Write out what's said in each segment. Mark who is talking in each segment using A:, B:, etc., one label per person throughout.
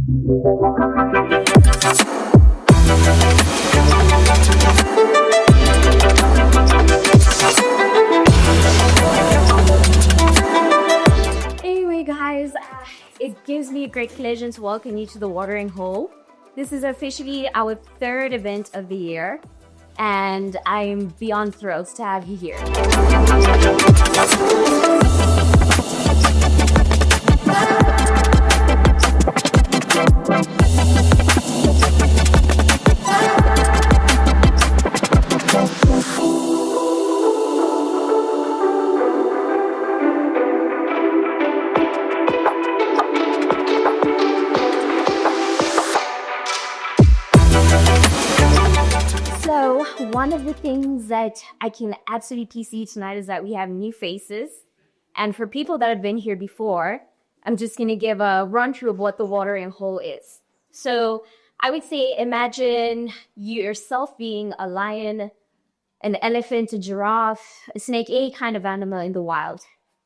A: Anyway, guys, it gives me a great pleasure to welcome you to the Watering Hole. This is officially our third event of the year, and I'm beyond thrilled to have you here. So one of the things that I can absolutely see tonight is that we have new faces. And for people that have been here before, I'm just going to give a run through of what the Watering Hole is. So I would say imagine yourself being a lion, an elephant, a giraffe, a snake, any kind of animal in the wild.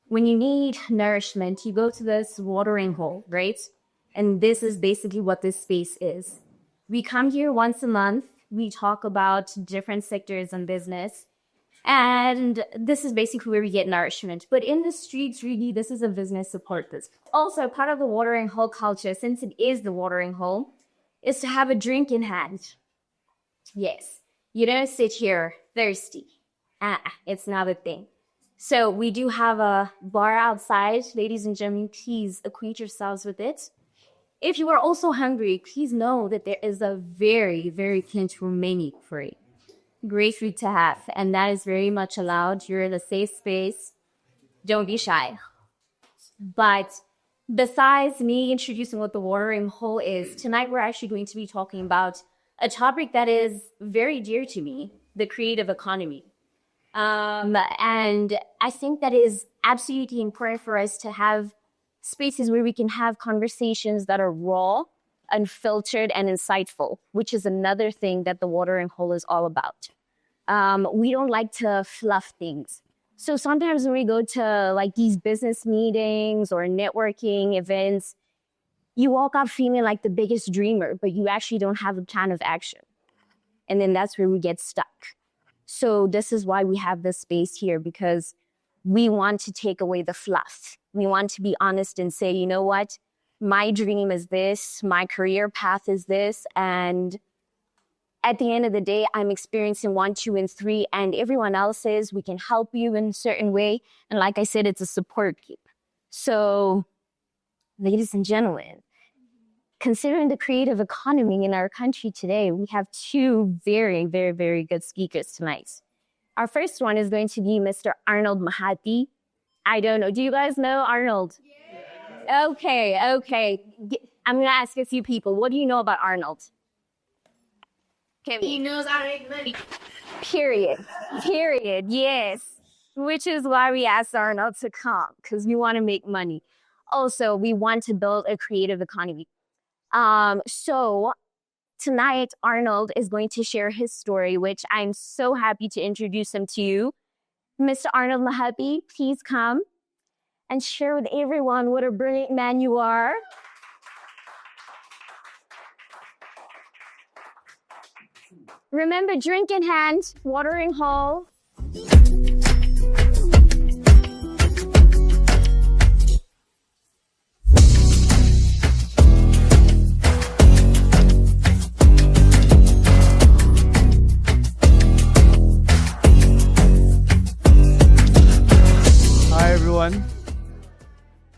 A: When you need nourishment, you go to this watering hole, right? And this is basically what this space is. We come here once a month. We talk about different sectors and business. And this is basically where we get nourishment. But in the streets, really, this is a business support this. Also, part of the watering hole culture, since it is the watering hole, is to have a drink in hand. Yes, you don't sit here thirsty. It's not a thing. So we do have a bar outside. Ladies and gentlemen, please acquaint yourselves with it. If you are also hungry, please know that there is a very, very plentiful menu for you. Great food to have, and that is very much allowed. You're in a safe space. Don't be shy. But besides me introducing what the watering hole is, tonight we're actually going to be talking about a topic that is very dear to me, the creative economy. And I think that is absolutely important for us to have spaces where we can have conversations that are raw, unfiltered, and insightful, which is another thing that the watering hole is all about. We don't like to fluff things. So sometimes when we go to like these business meetings or networking events, you walk out feeling like the biggest dreamer, but you actually don't have a plan of action. And then that's where we get stuck. So this is why we have this space here, because we want to take away the fluff. We want to be honest and say, you know what? My dream is this, my career path is this, and at the end of the day, I'm experiencing 1, 2, and 3, and everyone else says we can help you in a certain way. And like I said, it's a support group. So, ladies and gentlemen, considering the creative economy in our country today, we have 2 very, very, very good speakers tonight. Our first one is going to be Mr. Arnold Mohapi. I don't know. Do you guys know Arnold? Yeah. Okay. I'm going to ask a few people. What do you know about Arnold?
B: He knows how to make money.
A: Period. Yes. Which is why we asked Arnold to come, because we want to make money. Also, we want to build a creative economy. So tonight, Arnold is going to share his story, which I'm so happy to introduce him to you. Mr. Arnold Mohapi, please come and share with everyone what a brilliant man you are. Remember, drink in hand, watering hole.
C: Hi, everyone.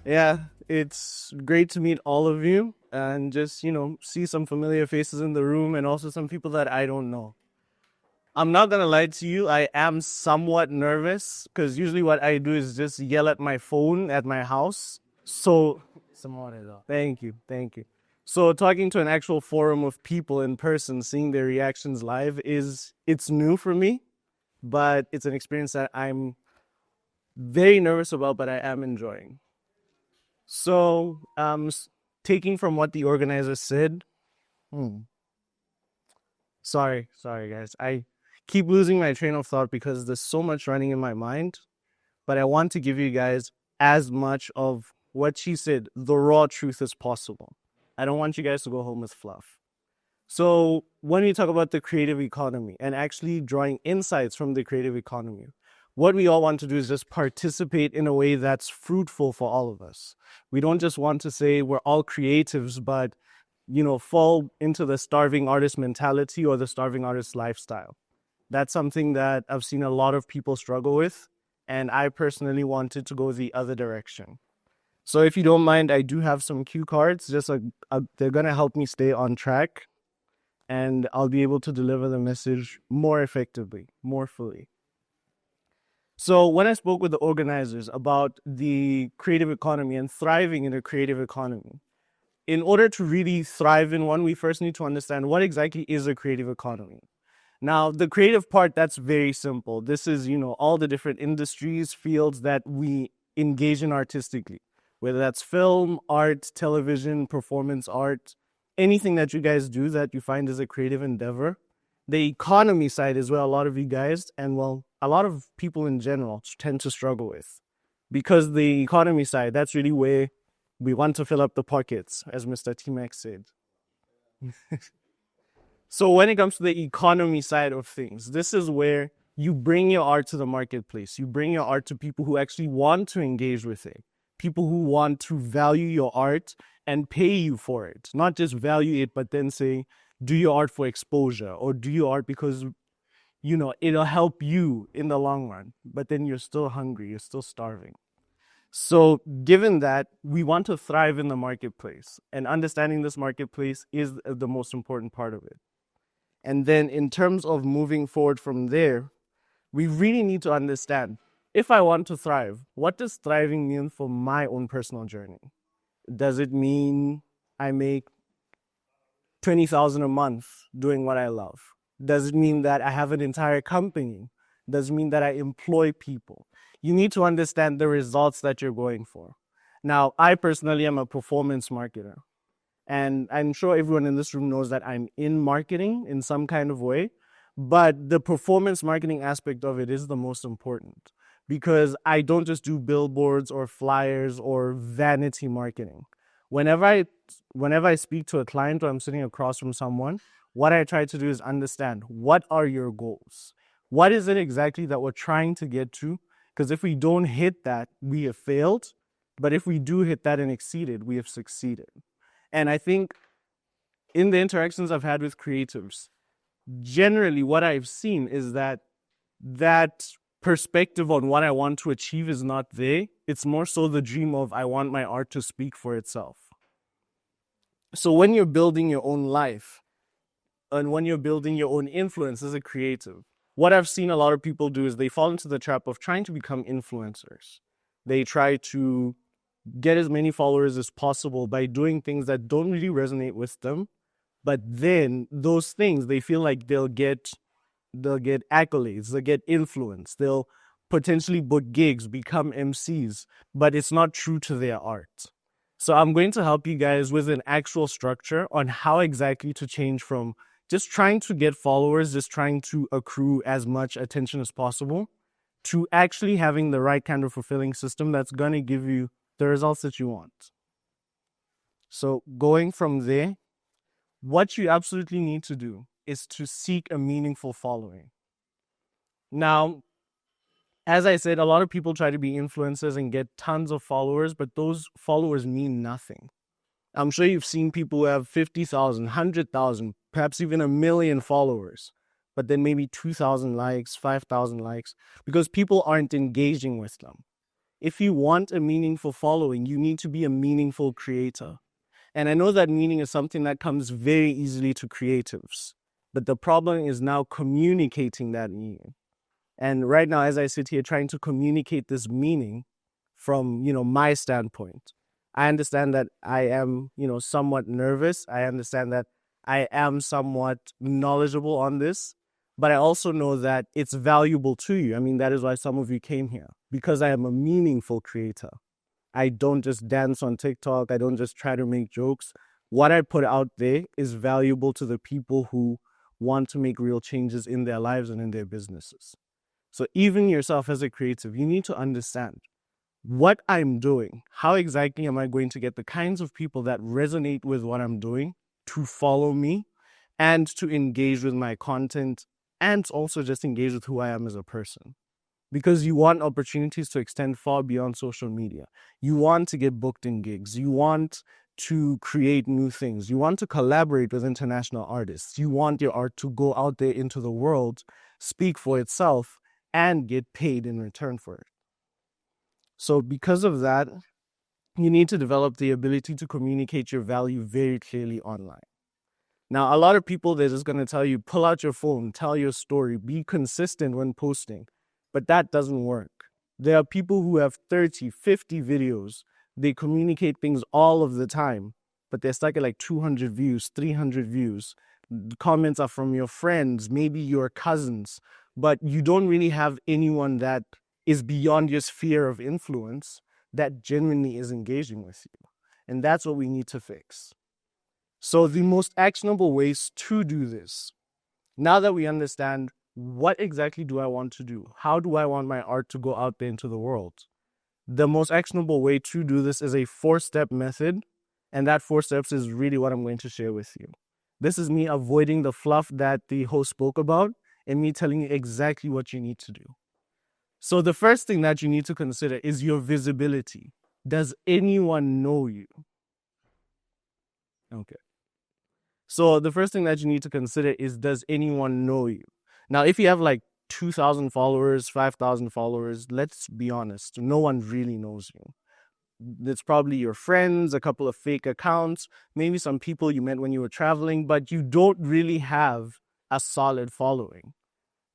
C: Yeah, it's great to meet all of you and just, see some familiar faces in the room and also some people that I don't know. I'm not going to lie to you. I am somewhat nervous because usually what I do is just yell at my phone at my house. So, thank you. So talking to an actual forum of people in person, seeing their reactions live it's new for me, but it's an experience that I'm very nervous about, but I am enjoying. So, taking from what the organizer said, sorry guys, I keep losing my train of thought because there's so much running in my mind, but I want to give you guys as much of what she said, the raw truth as possible. I don't want you guys to go home with fluff. So when we talk about the creative economy and actually drawing insights from the creative economy, what we all want to do is just participate in a way that's fruitful for all of us. We don't just want to say we're all creatives, but, fall into the starving artist mentality or the starving artist lifestyle. That's something that I've seen a lot of people struggle with, and I personally wanted to go the other direction. So if you don't mind, I do have some cue cards. They're going to help me stay on track, and I'll be able to deliver the message more effectively, more fully. So when I spoke with the organizers about the creative economy and thriving in a creative economy, in order to really thrive in one, we first need to understand what exactly is a creative economy. Now, the creative part, that's very simple. This is, all the different industries, fields that we engage in artistically, whether that's film, art, television, performance art, anything that you guys do that you find is a creative endeavor. The economy side is where a lot of you guys, and a lot of people in general tend to struggle with. Because the economy side, that's really where we want to fill up the pockets, as Mr. T-Max said. So when it comes to the economy side of things, this is where you bring your art to the marketplace. You bring your art to people who actually want to engage with it. People who want to value your art and pay you for it. Not just value it, but then say, do your art for exposure, or do your art because, it'll help you in the long run. But then you're still hungry, you're still starving. So given that, we want to thrive in the marketplace, and understanding this marketplace is the most important part of it. And then in terms of moving forward from there, we really need to understand, if I want to thrive, what does thriving mean for my own personal journey? Does it mean I make 20,000 a month doing what I love? Does it mean that I have an entire company? Does it mean that I employ people? You need to understand the results that you're going for. Now, I personally am a performance marketer. And I'm sure everyone in this room knows that I'm in marketing in some kind of way. But the performance marketing aspect of it is the most important, because I don't just do billboards or flyers or vanity marketing. Whenever I speak to a client or I'm sitting across from someone, what I try to do is understand, what are your goals? What is it exactly that we're trying to get to? Because if we don't hit that, we have failed. But if we do hit that and exceed it, we have succeeded. And I think in the interactions I've had with creatives, generally what I've seen is that perspective on what I want to achieve is not there. It's more so the dream of, I want my art to speak for itself. So when you're building your own life and when you're building your own influence as a creative, what I've seen a lot of people do is they fall into the trap of trying to become influencers. They try to get as many followers as possible by doing things that don't really resonate with them. But then those things, they feel like they'll get accolades, they'll get influence, they'll potentially book gigs, become MCs, but it's not true to their art. So I'm going to help you guys with an actual structure on how exactly to change from just trying to get followers, just trying to accrue as much attention as possible, to actually having the right kind of fulfilling system that's going to give you the results that you want. So going from there, what you absolutely need to do is to seek a meaningful following. Now, as I said, a lot of people try to be influencers and get tons of followers, but those followers mean nothing. I'm sure you've seen people who have 50,000, 100,000, perhaps even 1 million followers, but then maybe 2,000 likes, 5,000 likes, because people aren't engaging with them. If you want a meaningful following, you need to be a meaningful creator. And I know that meaning is something that comes very easily to creatives, but the problem is now communicating that meaning. And right now, as I sit here trying to communicate this meaning from, my standpoint, I understand that I am, somewhat nervous. I understand that I am somewhat knowledgeable on this, but I also know that it's valuable to you. I mean, that is why some of you came here, because I am a meaningful creator. I don't just dance on TikTok. I don't just try to make jokes. What I put out there is valuable to the people who want to make real changes in their lives and in their businesses. So even yourself as a creative, you need to understand, what I'm doing, how exactly am I going to get the kinds of people that resonate with what I'm doing to follow me and to engage with my content and also just engage with who I am as a person? Because you want opportunities to extend far beyond social media. You want to get booked in gigs. You want to create new things. You want to collaborate with international artists. You want your art to go out there into the world, speak for itself, and get paid in return for it. So because of that, you need to develop the ability to communicate your value very clearly online. Now, a lot of people, they're just going to tell you, pull out your phone, tell your story, be consistent when posting. But that doesn't work. There are people who have 30, 50 videos. They communicate things all of the time, but they're stuck at like 200 views, 300 views. The comments are from your friends, maybe your cousins, but you don't really have anyone that is beyond your sphere of influence that genuinely is engaging with you. And that's what we need to fix. So the most actionable ways to do this, now that we understand what exactly do I want to do, how do I want my art to go out there into the world, the most actionable way to do this is a 4-step method. And that 4 steps is really what I'm going to share with you. This is me avoiding the fluff that the host spoke about and me telling you exactly what you need to do. So the first thing that you need to consider is your visibility. Does anyone know you? Okay. So the first thing that you need to consider is, does anyone know you? Now, if you have like 2,000 followers, 5,000 followers, let's be honest, no one really knows you. It's probably your friends, a couple of fake accounts, maybe some people you met when you were traveling, but you don't really have a solid following.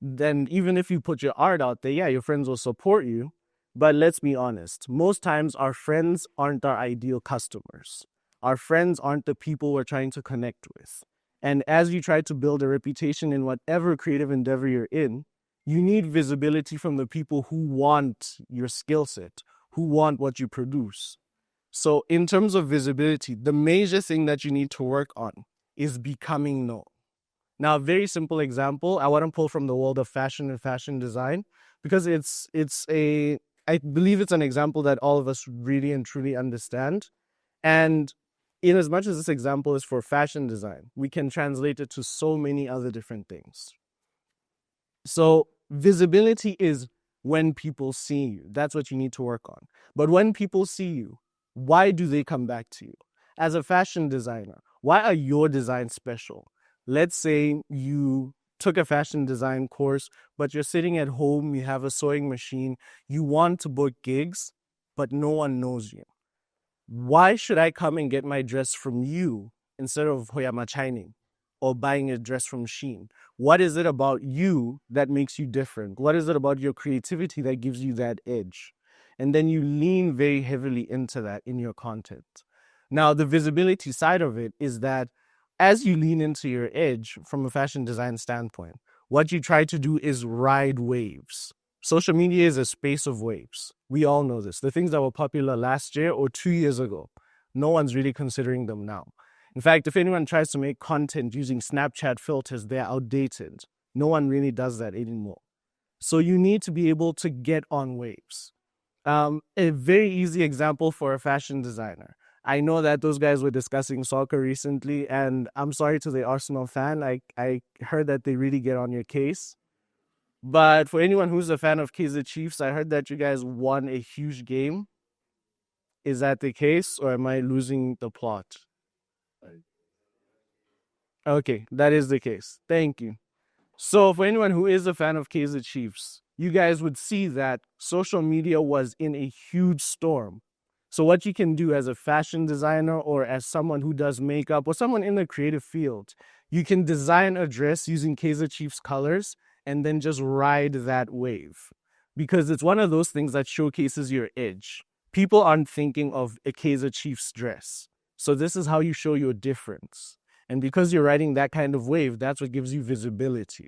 C: Then even if you put your art out there, yeah, your friends will support you. But let's be honest, most times our friends aren't our ideal customers. Our friends aren't the people we're trying to connect with. And as you try to build a reputation in whatever creative endeavor you're in, you need visibility from the people who want your skill set, who want what you produce. So in terms of visibility, the major thing that you need to work on is becoming known. Now, a very simple example, I want to pull from the world of fashion and fashion design, because I believe it's an example that all of us really and truly understand. And in as much as this example is for fashion design, we can translate it to so many other different things. So visibility is when people see you. That's what you need to work on. But when people see you, why do they come back to you? As a fashion designer, why are your designs special? Let's say you took a fashion design course, but you're sitting at home, you have a sewing machine, you want to book gigs, but no one knows you. Why should I come and get my dress from you instead of Hoyama Chining or buying a dress from Shein? What is it about you that makes you different? What is it about your creativity that gives you that edge? And then you lean very heavily into that in your content. Now, the visibility side of it is that as you lean into your edge from a fashion design standpoint, what you try to do is ride waves. Social media is a space of waves. We all know this. The things that were popular last year or 2 years ago, no one's really considering them now. In fact, if anyone tries to make content using Snapchat filters, they're outdated. No one really does that anymore. So you need to be able to get on waves. A very easy example for a fashion designer. I know that those guys were discussing soccer recently, and I'm sorry to the Arsenal fan. I heard that they really get on your case. But for anyone who's a fan of Kaizer Chiefs, I heard that you guys won a huge game. Is that the case, or am I losing the plot? Okay, that is the case. Thank you. So for anyone who is a fan of Kaizer Chiefs, you guys would see that social media was in a huge storm. So what you can do as a fashion designer or as someone who does makeup or someone in the creative field, you can design a dress using Kaizer Chiefs colors and then just ride that wave. Because it's one of those things that showcases your edge. People aren't thinking of a Kaizer Chiefs dress. So this is how you show your difference. And because you're riding that kind of wave, that's what gives you visibility.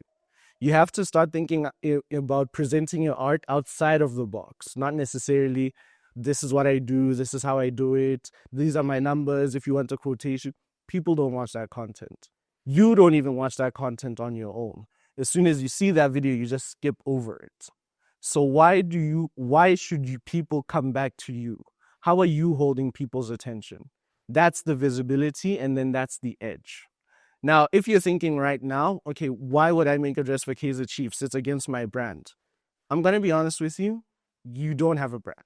C: You have to start thinking about presenting your art outside of the box, not necessarily, this is what I do, this is how I do it, these are my numbers, if you want a quotation. People don't watch that content. You don't even watch that content on your own. As soon as you see that video, you just skip over it. So why should people come back to you? How are you holding people's attention? That's the visibility, and then that's the edge. Now, if you're thinking right now, okay, why would I make a dress for Kaizer Chiefs? It's against my brand. I'm going to be honest with you. You don't have a brand.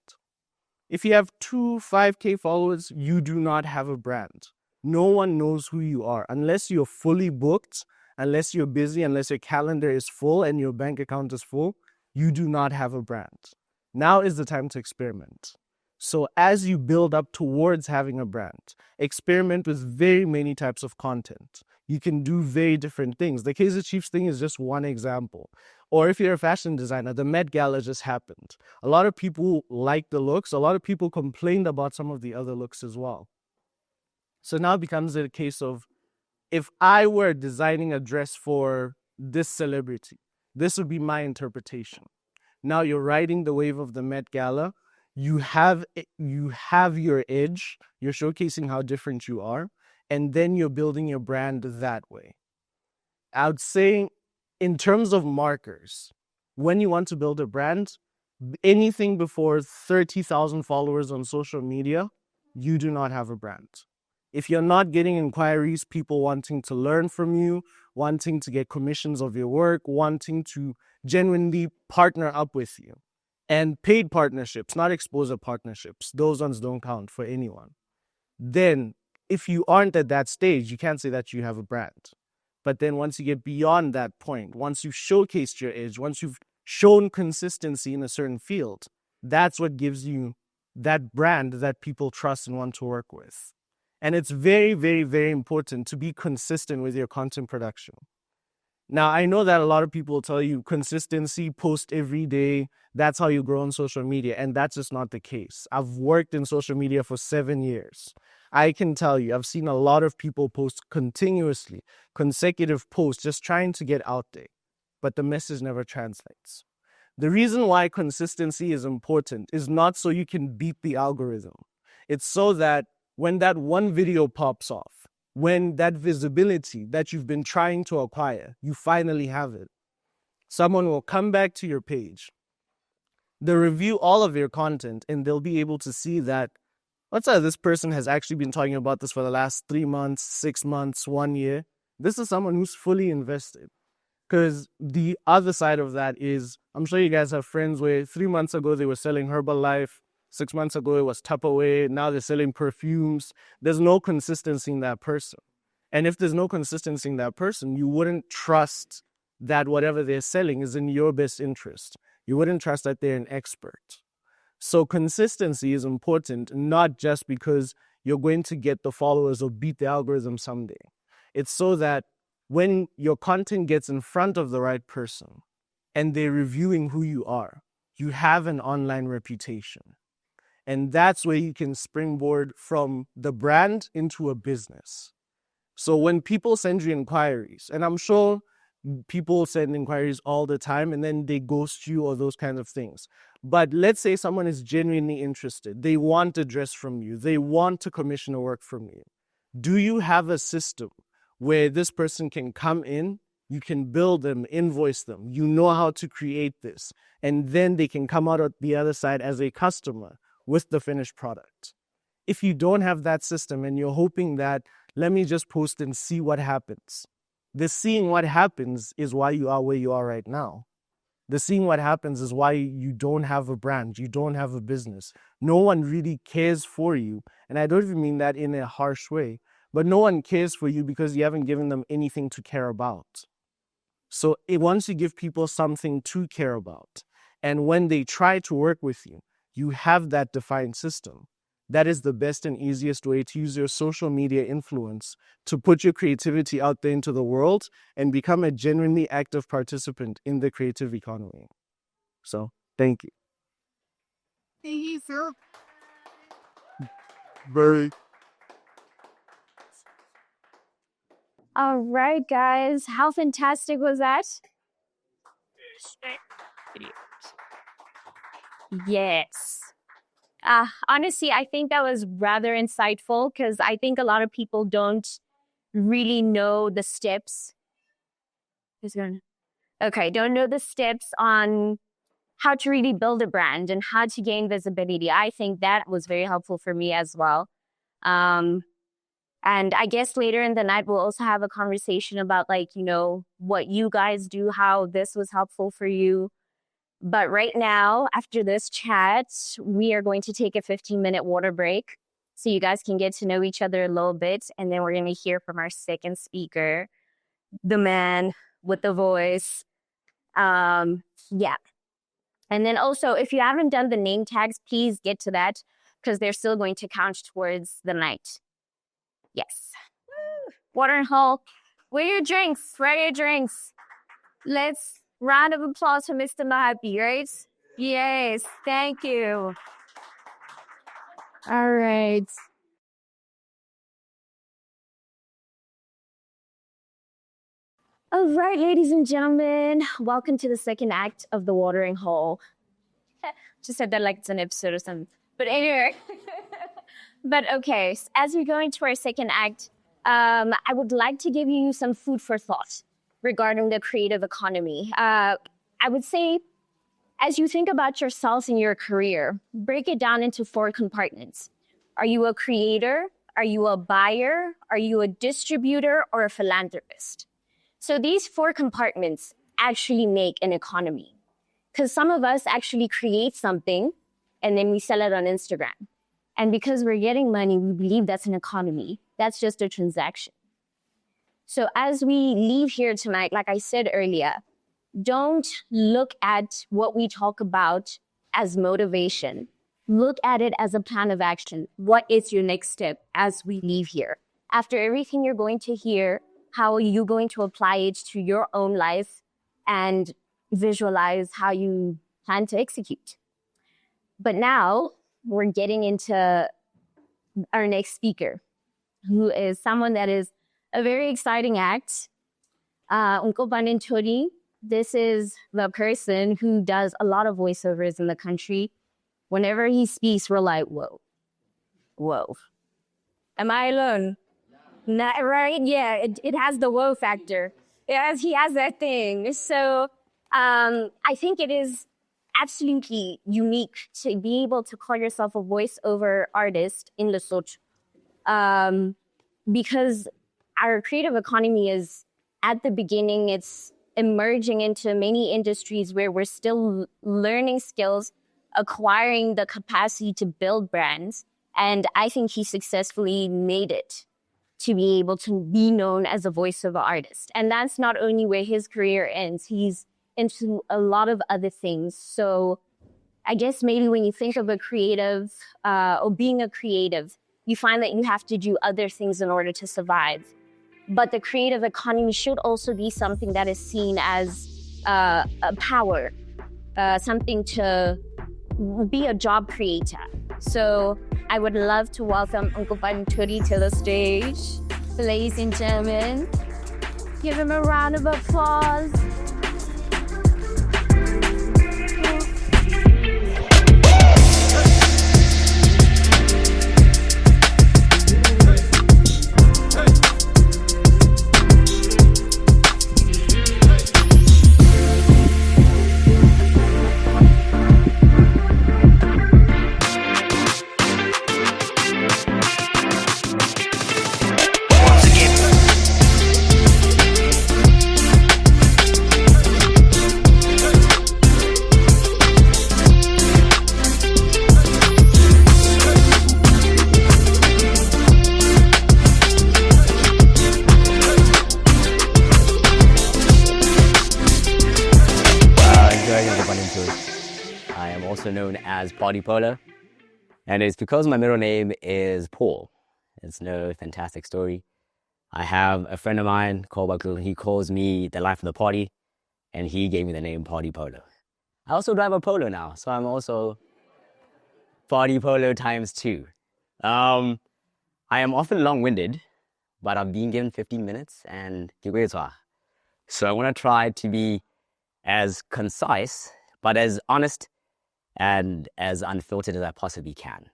C: If you have 5K followers, you do not have a brand. No one knows who you are unless you're fully booked, unless you're busy, unless your calendar is full and your bank account is full. You do not have a brand. Now is the time to experiment. So as you build up towards having a brand, experiment with very many types of content. You can do very different things. The Kaizer Chiefs thing is just one example. Or if you're a fashion designer, the Met Gala just happened. A lot of people liked the looks. A lot of people complained about some of the other looks as well. So now it becomes a case of, if I were designing a dress for this celebrity, this would be my interpretation. Now you're riding the wave of the Met Gala. You have your edge. You're showcasing how different you are. And then you're building your brand that way. I would say, in terms of markers, when you want to build a brand, anything before 30,000 followers on social media, you do not have a brand. If you're not getting inquiries, people wanting to learn from you, wanting to get commissions of your work, wanting to genuinely partner up with you, and paid partnerships, not exposure partnerships, those ones don't count for anyone, then if you aren't at that stage, you can't say that you have a brand. But then once you get beyond that point, once you've showcased your edge, once you've shown consistency in a certain field, that's what gives you that brand that people trust and want to work with. And it's very, very, very important to be consistent with your content production. Now, I know that a lot of people tell you consistency, post every day, that's how you grow on social media. And that's just not the case. I've worked in social media for 7 years. I can tell you, I've seen a lot of people post continuously, consecutive posts, just trying to get out there. But the message never translates. The reason why consistency is important is not so you can beat the algorithm. It's so that when that one video pops off, when that visibility that you've been trying to acquire, you finally have it, someone will come back to your page, they'll review all of your content, and they'll be able to see that, this person has actually been talking about this for the last 3 months, 6 months, 1 year. This is someone who's fully invested. Because the other side of that is, I'm sure you guys have friends where 3 months ago they were selling Herbalife, 6 months ago it was Tupperware, now they're selling perfumes. There's no consistency in that person. And if there's no consistency in that person, you wouldn't trust that whatever they're selling is in your best interest. You wouldn't trust that they're an expert. So consistency is important, not just because you're going to get the followers or beat the algorithm someday. It's so that when your content gets in front of the right person and they're reviewing who you are, you have an online reputation. And that's where you can springboard from the brand into a business. So when people send you inquiries, and I'm sure people send inquiries all the time and then they ghost you or those kinds of things. But let's say someone is genuinely interested. They want a dress from you. They want to commission a work from you. Do you have a system where this person can come in, you can build them, invoice them, you know how to create this, and then they can come out at the other side as a customer with the finished product? If you don't have that system and you're hoping that, let me just post and see what happens, the seeing what happens is why you are where you are right now. The seeing what happens is why you don't have a brand, you don't have a business. No one really cares for you. And I don't even mean that in a harsh way, but no one cares for you because you haven't given them anything to care about. So once you give people something to care about, and when they try to work with you, you have that defined system. That is the best and easiest way to use your social media influence to put your creativity out there into the world and become a genuinely active participant in the creative economy. So, thank you.
B: Thank you, sir.
C: Very.
A: All right, guys. How fantastic was that? Yes. Honestly, I think that was rather insightful because I think a lot of people don't really know the steps. Don't know the steps on how to really build a brand and how to gain visibility. I think that was very helpful for me as well. And I guess later in the night, we'll also have a conversation about what you guys do, how this was helpful for you. But right now, after this chat, we are going to take a 15-minute water break so you guys can get to know each other a little bit. And then we're going to hear from our second speaker, the man with the voice. Yeah. And then also, if you haven't done the name tags, please get to that because they're still going to count towards the night. Yes. Water and Hole. Where are your drinks? Where are your drinks? Let's round of applause for Mr. Mohapi, right? Yes. Thank you. All right. All right, ladies and gentlemen, welcome to the second act of The Watering Hole. Just said that like it's an episode or something. But anyway. But okay, as we go into our second act, I would like to give you some food for thought regarding the creative economy. I would say, as you think about yourself and your career, break it down into 4 compartments. Are you a creator? Are you a buyer? Are you a distributor or a philanthropist? So these 4 compartments actually make an economy. Because some of us actually create something and then we sell it on Instagram. And because we're getting money, we believe that's an economy. That's just a transaction. So as we leave here tonight, like I said earlier, don't look at what we talk about as motivation. Look at it as a plan of action. What is your next step as we leave here? After everything you're going to hear, how are you going to apply it to your own life and visualize how you plan to execute? But now we're getting into our next speaker, who is someone that is a very exciting act. Nkopane Ntholi. This is the person who does a lot of voiceovers in the country. Whenever he speaks, we're like, whoa, whoa. Am I alone? Not right? Yeah, it has the whoa factor. He has that thing. So I think it is absolutely unique to be able to call yourself a voiceover artist in Lesotho. Because our creative economy is at the beginning, it's emerging into many industries where we're still learning skills, acquiring the capacity to build brands. And I think he successfully made it to be able to be known as a voiceover artist. And that's not only where his career ends, he's into a lot of other things. So I guess maybe when you think of a creative or being a creative, you find that you have to do other things in order to survive. But the creative economy should also be something that is seen as a power, something to be a job creator. So I would love to welcome Nkopane Ntholi to the stage. Ladies and gentlemen, give him a round of applause.
D: I am also known as Party Polo, and it's because my middle name is Paul. It's no fantastic story. I have a friend of mine called Bakul. He calls me the life of the party, and he gave me the name Party Polo. I also drive a Polo now, so I'm also Party Polo ×2. I am often long-winded, but I've been given 15 minutes and so I want to try to be as concise, but as honest and as unfiltered as I possibly can.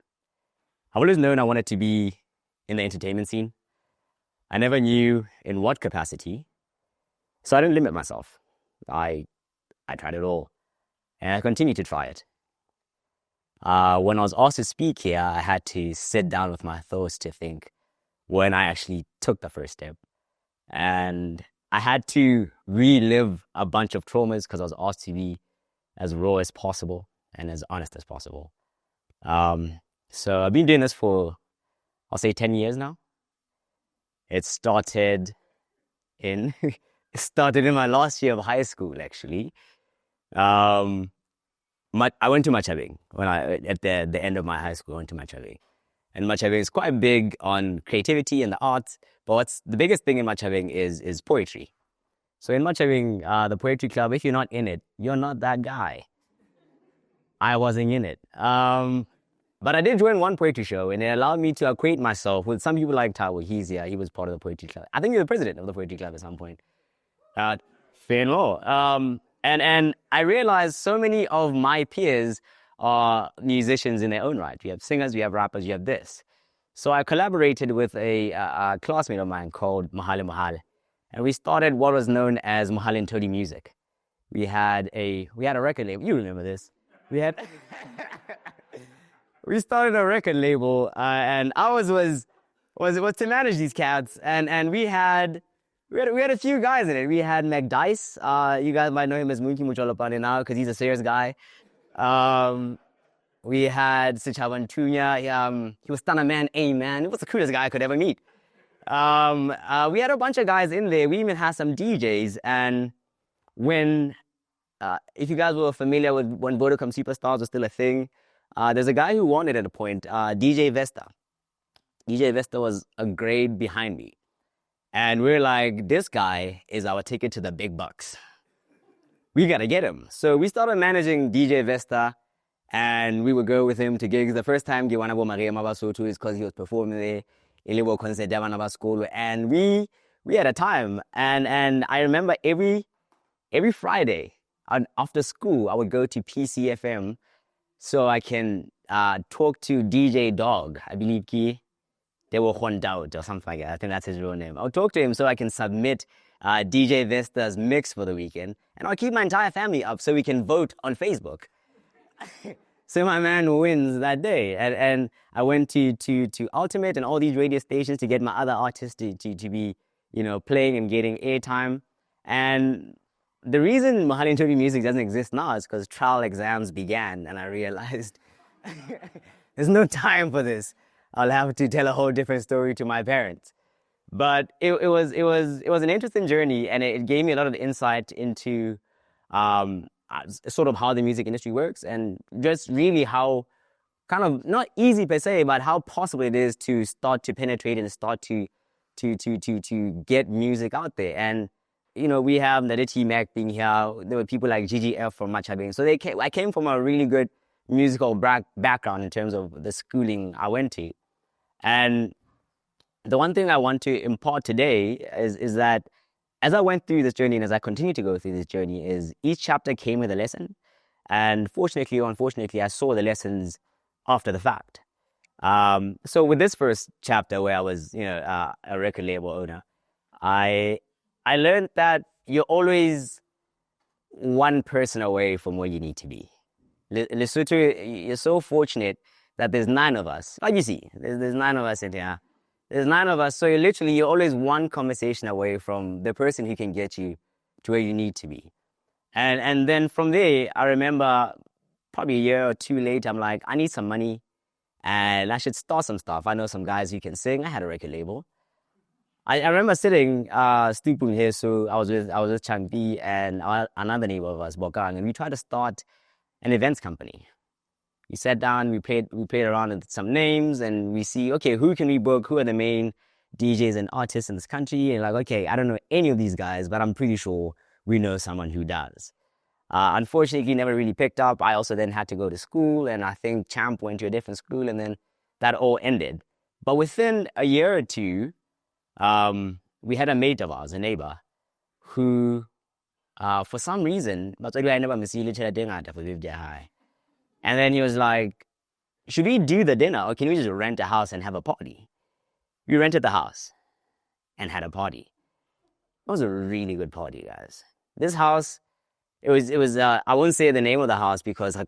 D: I've always known I wanted to be in the entertainment scene. I never knew in what capacity, so I didn't limit myself. I tried it all. And I continued to try it. When I was asked to speak here, I had to sit down with my thoughts to think when I actually took the first step. And I had to relive a bunch of traumas because I was asked to be as raw as possible and as honest as possible. So I've been doing this for, I'll say 10 years now. It started in my last year of high school, actually. I went to Machabeng at the end of my high school. I went to Machabeng, and Machabeng is quite big on creativity and the arts. But what's the biggest thing in Machabeng is poetry. So in Machabeng, the poetry club, if you're not in it, you're not that guy. I wasn't in it. But I did join one poetry show, and it allowed me to acquaint myself with some people like Tawo. He was part of the poetry club. I think he was the president of the poetry club at some point. Fair enough. And I realized so many of my peers are musicians in their own right. We have singers, we have rappers, you have this. So I collaborated with a classmate of mine called Nkopane Ntholi, and we started what was known as Nkopane Ntholi Music. We had a record label. You remember this? We started a record label, and ours was to manage these cats, and we had a few guys in it. We had McDice. You guys might know him as Munki Mucholopane now because he's a serious guy. We had Sichaban Tunya. He was Stunner Man, A-Man. He was the coolest guy I could ever meet. We had a bunch of guys in there. We even had some DJs. And when, if you guys were familiar with when Vodacom Superstars was still a thing, there's a guy who won it at a point, DJ Vesta. DJ Vesta was a grade behind me. And we're like, this guy is our ticket to the big bucks. We got to get him. So we started managing DJ Vesta, and we would go with him to gigs. The first time Giwana Bo Maria Mabasotho is because he was performing there. And we had a time. And I remember every Friday after school, I would go to PCFM so I can talk to DJ Dog. I believe they were Juan Daud or something like that. I think that's his real name. I'll talk to him so I can submit DJ Vesta's mix for the weekend. And I'll keep my entire family up so we can vote on Facebook. So my man wins that day. And I went to Ultimate and all these radio stations to get my other artists to be, playing and getting airtime. And the reason Nkopane Ntholi Music doesn't exist now is because trial exams began, and I realized there's no time for this. I'll have to tell a whole different story to my parents. But it was an interesting journey, and it gave me a lot of insight into sort of how the music industry works, and just really how kind of not easy per se, but how possible it is to start to penetrate and start to get music out there. And we have Nadeti Mac being here. There were people like GGF from Machabeng. So I came from a really good musical background in terms of the schooling I went to. And the one thing I want to impart today is that as I went through this journey and as I continue to go through this journey, is each chapter came with a lesson. And fortunately or unfortunately, I saw the lessons after the fact. So with this first chapter where I was, a record label owner, I learned that you're always one person away from where you need to be. Lesotho, you're so fortunate that there's 9 of us. Like you see, there's 9 of us in here. There's 9 of us, so you're always one conversation away from the person who can get you to where you need to be. And then from there, I remember probably a year or 2 later, I'm like, I need some money and I should start some stuff. I know some guys who can sing. I had a record label. I remember sitting, Stupung here, so I was with Champi and another neighbor of us, Bokang, and we tried to start an events company. We sat down, we played around with some names, and we see, okay, who can we book? Who are the main DJs and artists in this country? And like, okay, I don't know any of these guys, but I'm pretty sure we know someone who does. Unfortunately, he never really picked up. I also then had to go to school, and I think Champ went to a different school, and then that all ended. But within a year or two, we had a mate of ours, a neighbor, who, for some reason, and then he was like, should we do the dinner or can we just rent a house and have a party? We rented the house and had a party. It was a really good party, guys. This house, I won't say the name of the house because but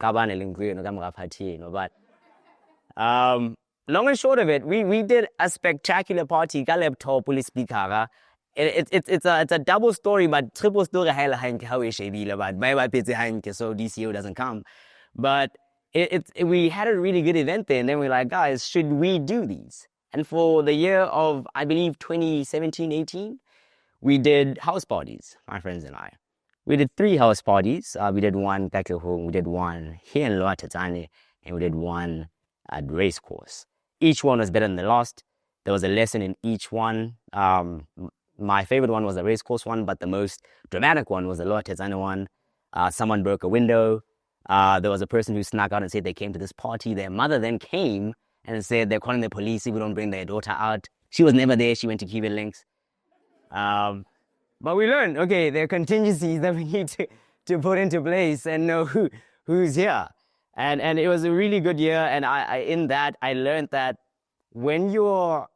D: long and short of it, we did a spectacular party. Laptop police speaker. It's a double story, but triple story. So DCO doesn't come, but we had a really good event there, and then we're like, guys, should we do these? And for the year of, I believe, 2017-18, we did house parties, my friends and I. We did 3 house parties. We did one back at home, we did one here in Loa Tatane, and we did one at race course. Each one was better than the last. There was a lesson in each one. My favorite one was the race course one, but the most dramatic one was the Loa Tatane one. Someone broke a window. There was a person who snuck out and said they came to this party. Their mother then came and said they're calling the police if we don't bring their daughter out. She was never there. She went to Cuban Links. But we learned, okay, there are contingencies that we need to put into place and know who's here. And it was a really good year. And in that, I learned that when you're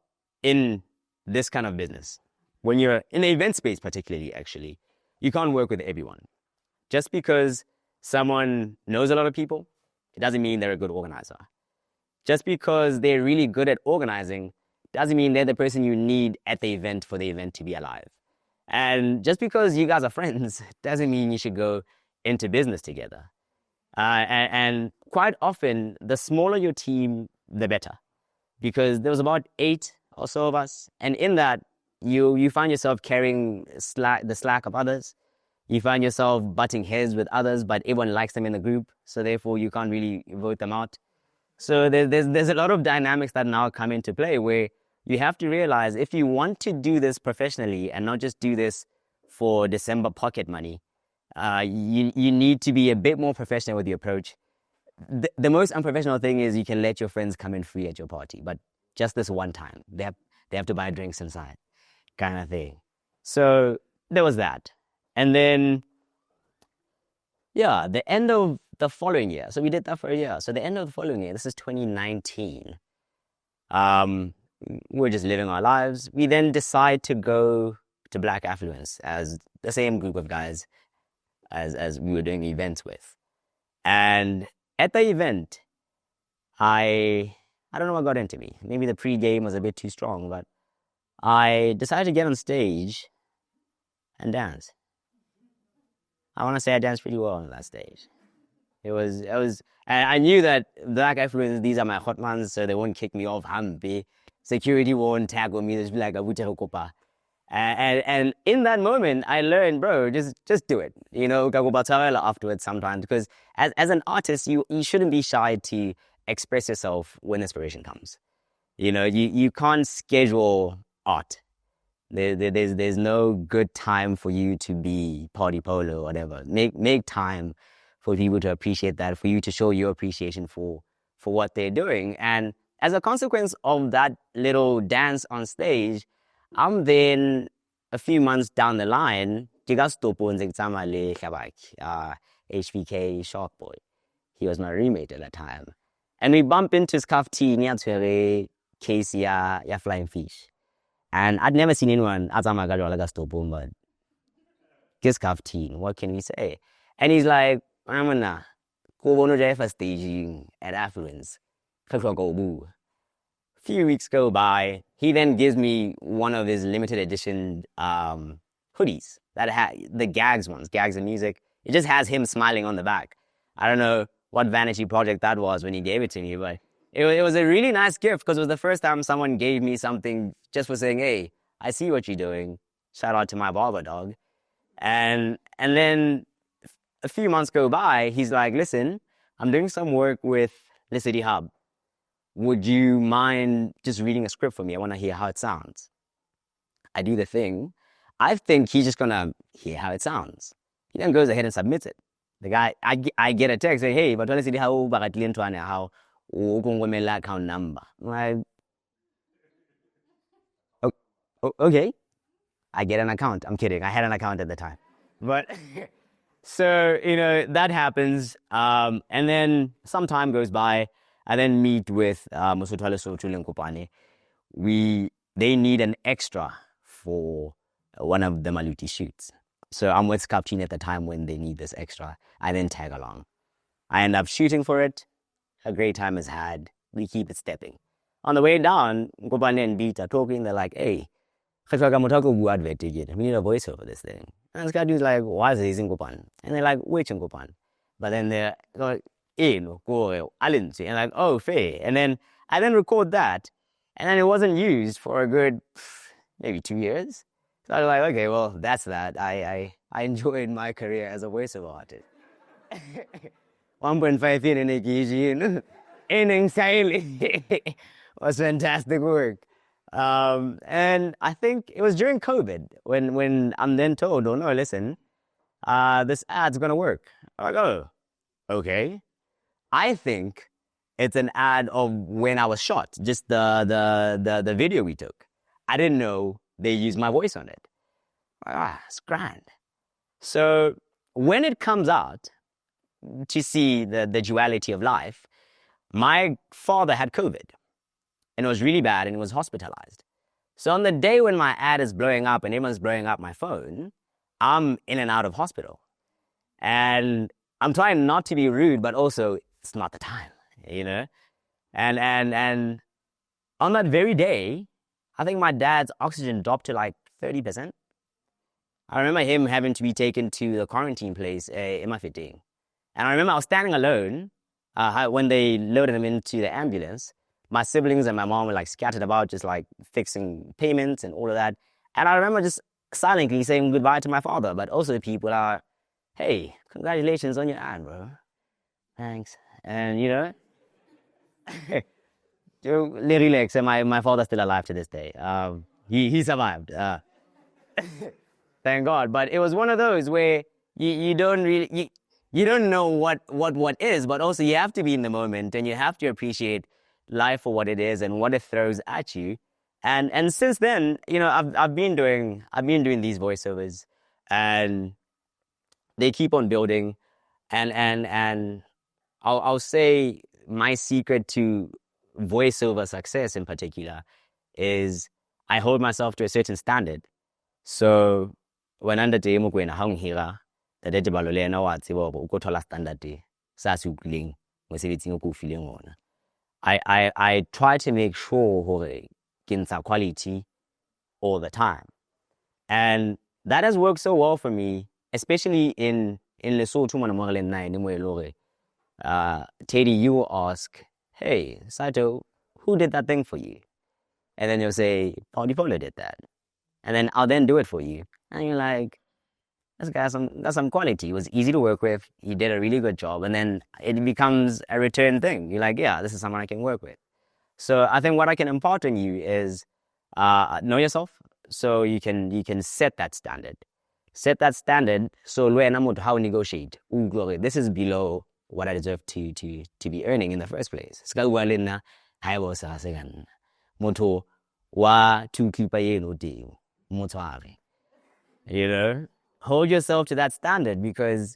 D: in this kind of business, when you're in the event space particularly, actually, you can't work with everyone. Just because someone knows a lot of people, it doesn't mean they're a good organizer. Just because they're really good at organizing doesn't mean they're the person you need at the event for the event to be alive. And just because you guys are friends doesn't mean you should go into business together. And quite often, the smaller your team, the better. Because there was about 8 or so of us. And in that, you find yourself carrying the slack of others. You find yourself butting heads with others, but everyone likes them in the group. So therefore, you can't really vote them out. So there's a lot of dynamics that now come into play where you have to realize if you want to do this professionally and not just do this for December pocket money, you need to be a bit more professional with your approach. The most unprofessional thing is you can let your friends come in free at your party, but just this one time. They have to buy drinks inside, kind of thing. So there was that. And then, yeah, the end of the following year. So we did that for a year. So the end of the following year, this is 2019. We're just living our lives. We then decide to go to Black Affluence as the same group of guys as we were doing events with. And at the event, I don't know what got into me. Maybe the pre-game was a bit too strong, but I decided to get on stage and dance. I want to say I danced pretty well on that stage. It was, and I knew that Black Affluence, these are my hot ones, so they won't kick me off. Security won't tackle me. Just be like, and in that moment, I learned, bro, just do it. You know, afterwards sometimes, because as an artist, you shouldn't be shy to express yourself when inspiration comes. You know, you can't schedule art. There's no good time for you to be party polo or whatever. Make time for people to appreciate that, for you to show your appreciation for what they're doing. And as a consequence of that little dance on stage, I'm then a few months down the line, HVK Shark Boy. He was my roommate at that time. And we bump into Skafti near Casey ya Flying Fish. And I'd never seen anyone but Skafti, what can we say? And he's like, I'm gonna go staging at Affluence. A few weeks go by, he then gives me one of his limited edition hoodies that had the Gags ones, Gags and Music. It just has him smiling on the back. I don't know what vanity project that was when he gave it to me, but it was a really nice gift because it was the first time someone gave me something just for saying, hey, I see what you're doing. Shout out to my barber dog. And then a few months go by, he's like, listen, I'm doing some work with the City Hub. Would you mind just reading a script for me? I want to hear how it sounds. I do the thing. I think he's just going to hear how it sounds. He then goes ahead and submits it. The guy, I get a text saying, hey, but let's see how account number. I'm like, okay. I get an account. I'm kidding. I had an account at the time. But so, you know, that happens. And then some time goes by. I then meet with Lesotho and Nkopane. They need an extra for one of the Maluti shoots. So I'm with Scout Team at the time when they need this extra. I then tag along. I end up shooting for it. A great time is had. We keep it stepping. On the way down, Nkopane and Beat are talking. They're like, hey, we need a voiceover for this thing. And this guy dude's like, why is he in Nkopane? And they're like, which Nkopane? But then they're like, and like, oh, fair. And then I then record that. And then it wasn't used for a good maybe 2 years. So I was like, okay, well, that's that. I enjoyed my career as a voiceover artist. 1.5 years in a it was fantastic work. And I think it was during COVID when I'm then told, oh no, listen, this ad's gonna work. I go, okay. I think it's an ad of when I was shot, just the video we took. I didn't know they used my voice on it. It's grand. So when it comes out to see the duality of life, my father had COVID and it was really bad and he was hospitalized. So on the day when my ad is blowing up and everyone's blowing up my phone, I'm in and out of hospital. And I'm trying not to be rude, but also it's not the time, you know? And on that very day, I think my dad's oxygen dropped to like 30%. I remember him having to be taken to the quarantine place in my fitting. And I remember I was standing alone when they loaded him into the ambulance. My siblings and my mom were like scattered about, just like fixing payments and all of that. And I remember just silently saying goodbye to my father, but also people are, hey, congratulations on your ad, bro. Thanks. And you know, relax. And my father's still alive to this day. He survived. Thank God. But it was one of those where you don't really, you don't know what is, but also you have to be in the moment and you have to appreciate life for what it is and what it throws at you. And since then, you know, I've been doing these voiceovers and they keep on building. And I'll say my secret to voiceover success in particular is I hold myself to a certain standard. So when under the going hang here, the data balolena what's go to standard sasukuling was everything go feeling on. I try to make sure getting quality all the time. And that has worked so well for me, especially in Lesotho Teddy, you ask, hey, Saito, who did that thing for you? And then you'll say, Polo did that. And then I'll then do it for you. And you're like, that's some quality. It was easy to work with. He did a really good job. And then it becomes a return thing. You're like, yeah, this is someone I can work with. So I think what I can impart on you is know yourself. So you can set that standard. Set that standard. So how negotiate. This is below what I deserve to be earning in the first place. You know, hold yourself to that standard because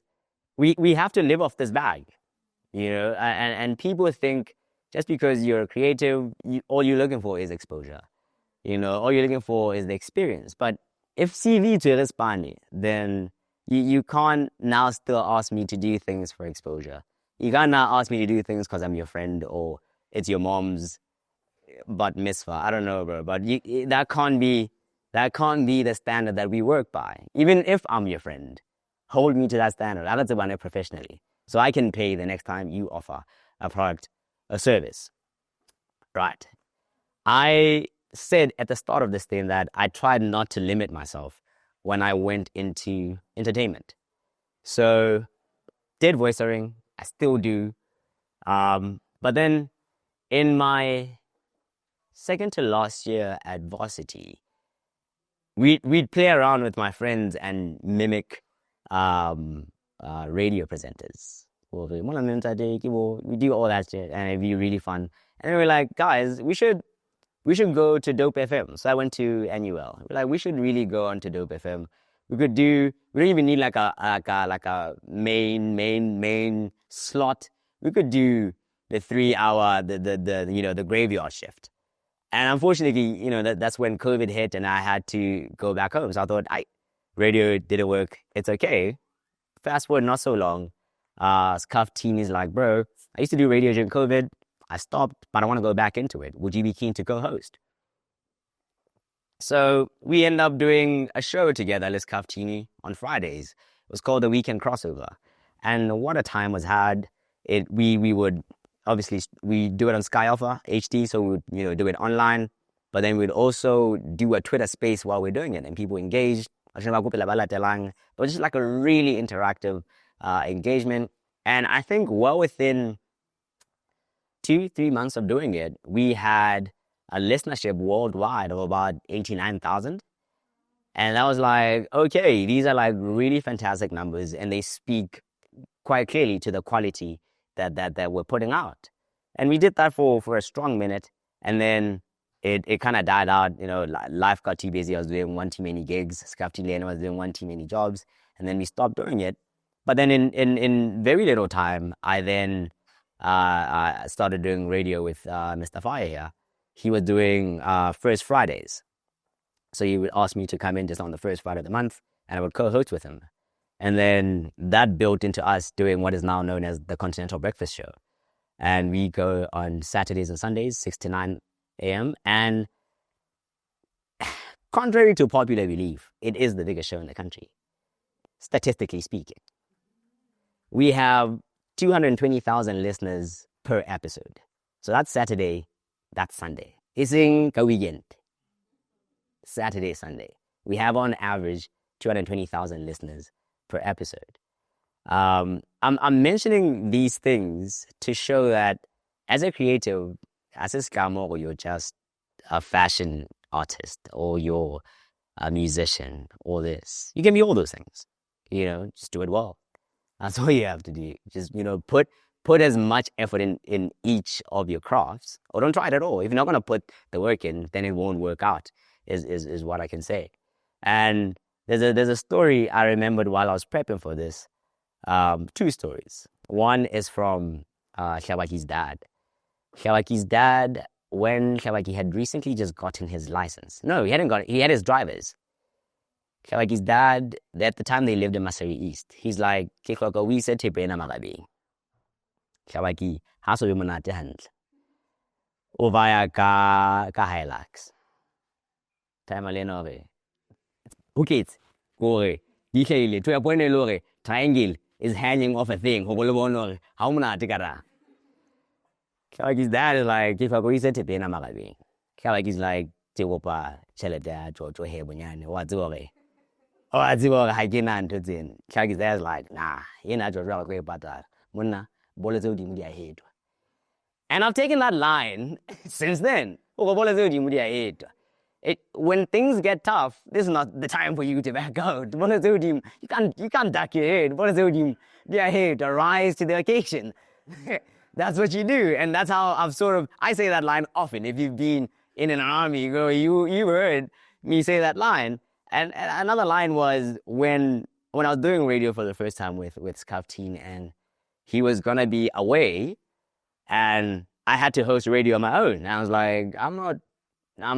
D: we have to live off this bag, you know, and people think just because you're creative, all you're looking for is exposure. You know, all you're looking for is the experience. But if CV to respond, then you can't now still ask me to do things for exposure. You can't now ask me to do things because I'm your friend or it's your mom's bat mitzvah. I don't know, bro. But that can't be the standard that we work by. Even if I'm your friend, hold me to that standard. I like to run it professionally. So I can pay the next time you offer a product, a service. Right. I said at the start of this thing that I tried not to limit myself when I went into entertainment. So did voiceovering, I still do. But then in my second to last year at varsity, we'd play around with my friends and mimic radio presenters. We do all that shit and it'd be really fun. And we were like, guys, we should go to Dope FM. So I went to NUL. We're like, we should really go on to Dope FM. We don't even need like a main slot. We could do the 3 hour, the graveyard shift. And unfortunately, you know, that's when COVID hit and I had to go back home. So I thought, radio didn't work. It's okay. Fast forward not so long. Scuff Teen is like, bro, I used to do radio during COVID. I stopped, but I want to go back into it. Would you be keen to co-host? So we end up doing a show together, Les Kaftini, on Fridays. It was called the Weekend Crossover. And what a time was had. We would, obviously, we do it on Sky Alpha HD, so we would do it online. But then we'd also do a Twitter space while we're doing it, and people engaged. It was just like a really interactive engagement. And I think well within 2-3 months of doing it, we had a listenership worldwide of about 89,000. And I was like, okay, these are like really fantastic numbers, and they speak quite clearly to the quality that we're putting out. And we did that for a strong minute, and then it kind of died out. Life got too busy. I was doing one too many gigs. Scafty Lane was doing one too many jobs, and then we stopped doing it. But then in very little time, I then started doing radio with Mr. Fire here. He was doing First Fridays. So he would ask me to come in just on the first Friday of the month, and I would co-host with him. And then that built into us doing what is now known as the Continental Breakfast Show. And we go on Saturdays and Sundays, 6 to 9 a.m. And contrary to popular belief, it is the biggest show in the country, statistically speaking. We have 220,000 listeners per episode. So that's Saturday, that's Sunday. It's in a weekend. Saturday, Sunday. We have on average 220,000 listeners per episode. I'm mentioning these things to show that as a creative, as a scammer, or you're just a fashion artist, or you're a musician, or this, you can be all those things. Just do it well. That's all you have to do. Just, put as much effort in each of your crafts, or don't try it at all. If you're not going to put the work in, then it won't work out, is what I can say. And there's a story I remembered while I was prepping for this. 2 stories. One is from Shawaki's dad. Shawaki's dad, when Shawaki had recently just gotten his license. No, he hadn't got it. He had his driver's. Shawaki's dad, at the time they lived in Masari East. He's like, Kekoko, we said Tepena Magabi. Shawaki, haso yumanate handle. Ovaya ka Hilux. Tamaleno. Okay, go. Detail to a point lore. Triangle is hanging off a thing. How many tikara? Shawaki's dad is like, if I go, he said Tepena Magabi. Shawaki's like, Tiwopa, Cheleta, Jojo Hebunyan, what's over? Oh, I do what I can to then. Shawaki's dad's like, nah, you're not your real great butter. Munna, Bolazodi Mudia head. And I've taken that line since then. Bolazodi Mudia head. When things get tough, this is not the time for you to back out. You can't duck your head. Your head, rise to the occasion. That's what you do, and that's how I say that line often. If you've been in an army, you heard me say that line. And another line was when I was doing radio for the first time with Scafteen, and he was gonna be away, and I had to host radio on my own. And I was like, I'm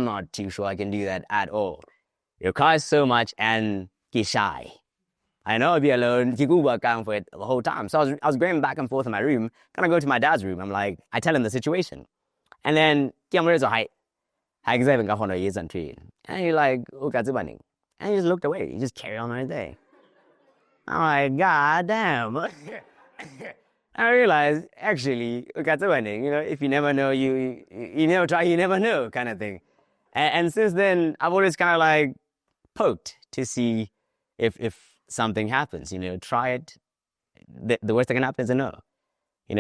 D: not too sure I can do that at all. Your car is so much, and he's shy. I know I'll be alone. He could work out for it the whole time. So I was going back and forth in my room. Gonna go to my dad's room. I'm like, I tell him the situation. And then, and he's like, okay, and he just looked away. He just carried on his day. I'm like, God damn. I realized, actually, if you never know, you never try, you never know, kind of thing. And since then, I've always kind of like poked to see if something happens. Try it. The worst that can happen is a no.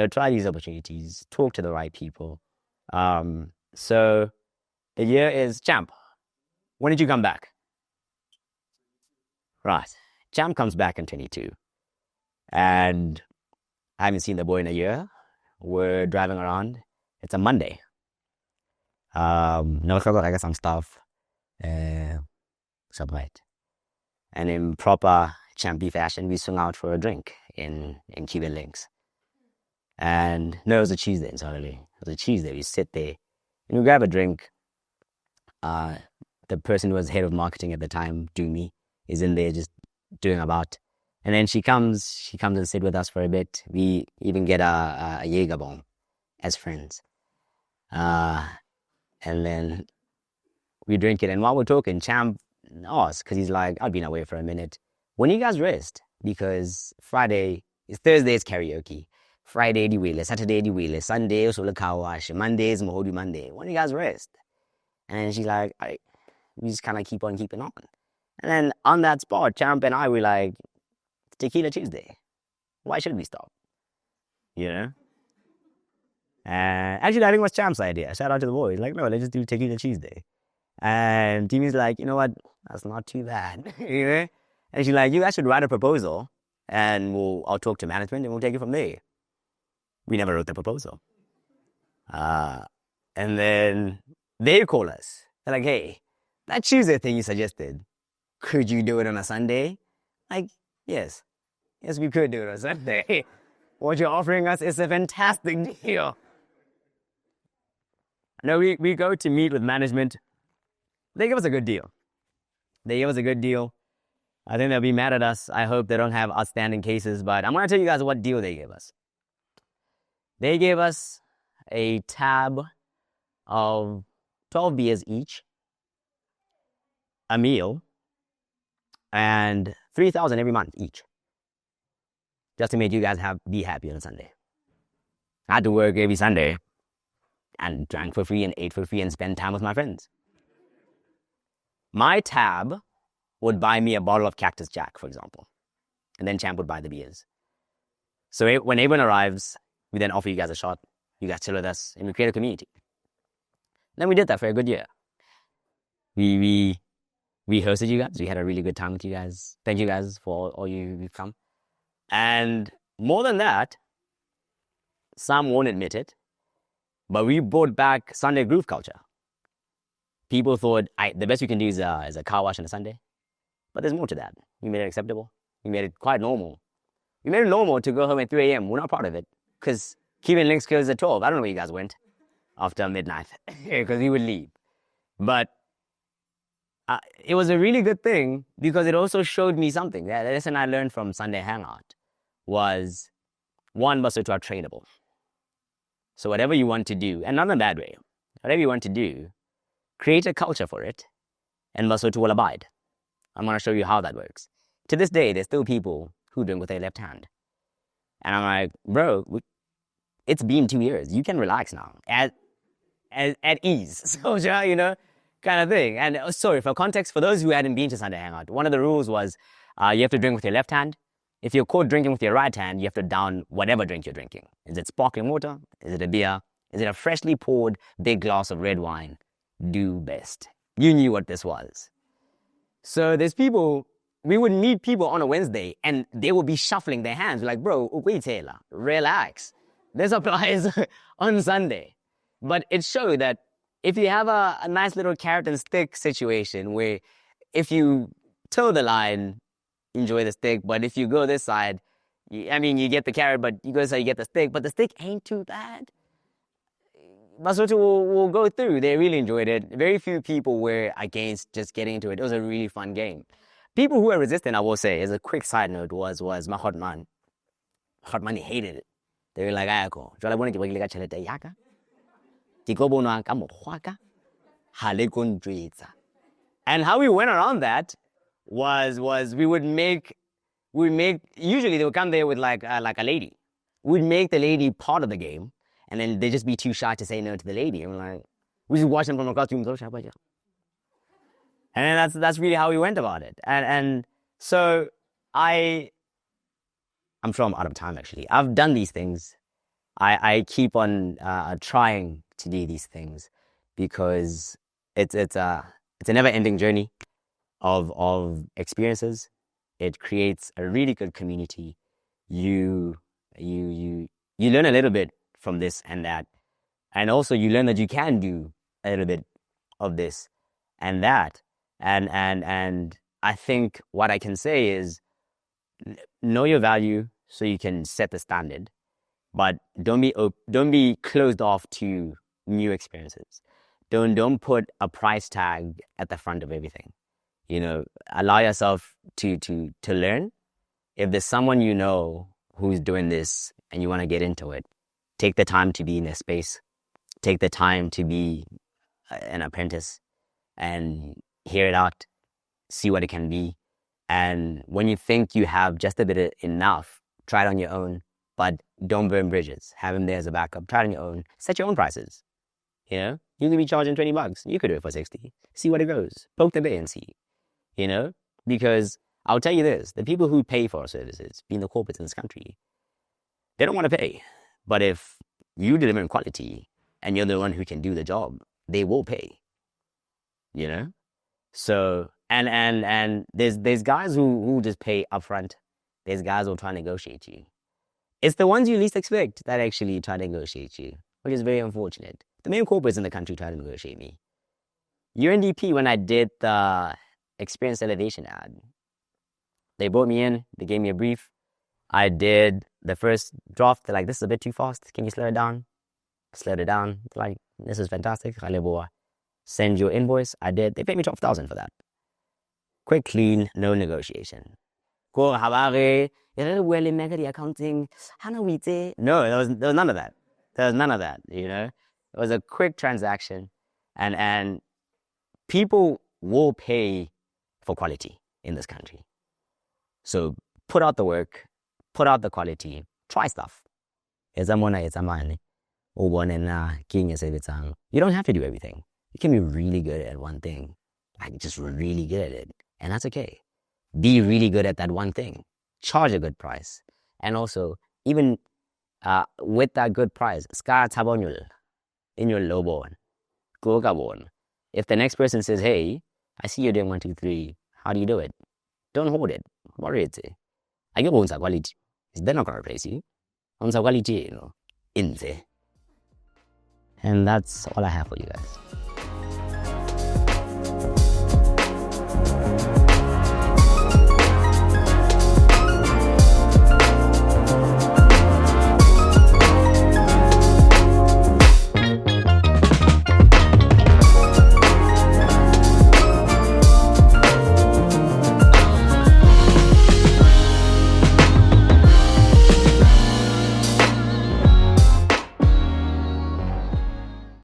D: Try these opportunities. Talk to the right people. So the year is Champ. When did you come back? Right. Champ comes back in 22. And I haven't seen the boy in a year. We're driving around. It's a Monday. No, I got some stuff. Submit. And in proper Champy fashion, we swung out for a drink in Cuban Links. And no, it was a Tuesday, entirely. It was a Tuesday. We sit there and we grab a drink. The person who was head of marketing at the time, Doomy, is in there just doing about. And then she comes and sit with us for a bit. We even get a Jaeger bomb as friends. And then we drink it. And while we're talking, Champ asks, because he's like, I've been away for a minute. When you guys rest? Because Thursday is karaoke. Friday, di Saturday, di Sunday, also car wash. Monday is Mahodi Monday. When you guys rest? And she's like, we just kind of keep on keeping on. And then on that spot, Champ and I were like, Tequila Tuesday. Why should we stop? You know? Actually, I think it was Champ's idea. Shout out to the boys. Like, no, let's just do Tequila Tuesday. And Timmy's like, you know what? That's not too bad. You know? And she's like, you guys should write a proposal and I'll talk to management and we'll take it from there. We never wrote the proposal. And then they call us. They're like, hey, that Tuesday thing you suggested, could you do it on a Sunday? Like, yes. Yes, we could do it on a Sunday. What you're offering us is a fantastic deal. No, we go to meet with management. They give us a good deal. I think they'll be mad at us. I hope they don't have outstanding cases, but I'm going to tell you guys what deal they gave us. They gave us a tab of 12 beers each, a meal, and 3,000 every month each. Just to make you guys be happy on a Sunday. I had to work every Sunday and drank for free and ate for free and spent time with my friends. My tab would buy me a bottle of Cactus Jack, for example. And then Champ would buy the beers. So when everyone arrives, we then offer you guys a shot. You guys chill with us and we create a community. Then we did that for a good year. We hosted you guys. We had a really good time with you guys. Thank you guys for all you've come. And more than that, some won't admit it, but we brought back Sunday groove culture. People thought the best we can do is a car wash on a Sunday. But there's more to that. We made it acceptable. We made it quite normal. We made it normal to go home at 3 a.m. We're not proud of it. Because Cuban Links closed at 12. I don't know where you guys went after midnight. Because we would leave. But it was a really good thing because it also showed me something. The lesson I learned from Sunday Hangout was, one, Basotho are trainable. So whatever you want to do, and not in a bad way, whatever you want to do, create a culture for it, and Basotho will abide. I'm going to show you how that works. To this day, there's still people who drink with their left hand. And I'm like, bro, it's been 2 years. You can relax now. At ease. So, you know, kind of thing. And sorry, for context, for those who hadn't been to Sunday Hangout, one of the rules was you have to drink with your left hand. If you're caught drinking with your right hand, you have to down whatever drink you're drinking. Is it sparkling water? Is it a beer? Is it a freshly poured big glass of red wine? Do best. You knew what this was. So there's people, we would meet people on a Wednesday and they would be shuffling their hands. We're like, bro, wait, Taylor, relax. This applies on Sunday. But it showed that if you have a nice little carrot and stick situation where if you toe the line, enjoy the stick. But if you go this side, you get the carrot, but you go this side, you get the stick. But the stick ain't too bad. Basotho will go through. They really enjoyed it. Very few people were against just getting into it. It was a really fun game. People who were resistant, I will say, as a quick side note, was my hot man. Hot man, he hated it. They were like, ayako. And how we went around that was we would make, usually they would come there with like a lady. We'd make the lady part of the game. And then they'd just be too shy to say no to the lady. And we're like, we just watch them from across the room. And then that's really how we went about it. And so I'm sure I'm out of time, actually. I've done these things. I keep on trying to do these things because it's a never-ending journey of experiences. It creates a really good community. You learn a little bit from this and that. And also you learn that you can do a little bit of this and that. And I think what I can say is know your value so you can set the standard, but don't be closed off to new experiences. Don't put a price tag at the front of everything. You know, allow yourself to learn. If there's someone you know who's doing this and you want to get into it, take the time to be in their space. Take the time to be an apprentice and hear it out, see what it can be. And when you think you have just a bit of enough, try it on your own, but don't burn bridges. Have him there as a backup. Try it on your own. Set your own prices. You know, you could be charging $20. You could do it for 60. See what it goes. Poke the bear and see. You know, because I'll tell you this, the people who pay for our services, being the corporates in this country, they don't want to pay. But if you deliver in quality and you're the one who can do the job, they will pay. You know? So, and there's guys who just pay upfront. There's guys who will try to negotiate you. It's the ones you least expect that actually try to negotiate you, which is very unfortunate. The main corporates in the country try to negotiate me. UNDP, when I did the experience elevation ad, they brought me in, they gave me a brief. I did the first draft. They're like, this is a bit too fast. Can you slow it down? Slowed it down. Like, this is fantastic. Send your invoice. I did. They paid me 12,000 for that. Quick, clean, no negotiation. Ko habare, the accounting. No, there was none of that. There was none of that, you know. It was a quick transaction, and people will pay for quality in this country. So put out the work, put out the quality, try stuff. You don't have to do everything. You can be really good at one thing, like just really good at it, and that's okay. Be really good at that one thing. Charge a good price, and also even with that good price, in your low bone, if the next person says, "Hey, I see you're doing 1, 2, 3. How do you do it?" Don't hold it. Worry it. I get quality. They're not gonna replace you. On quality, you know, in there. And that's all I have for you guys.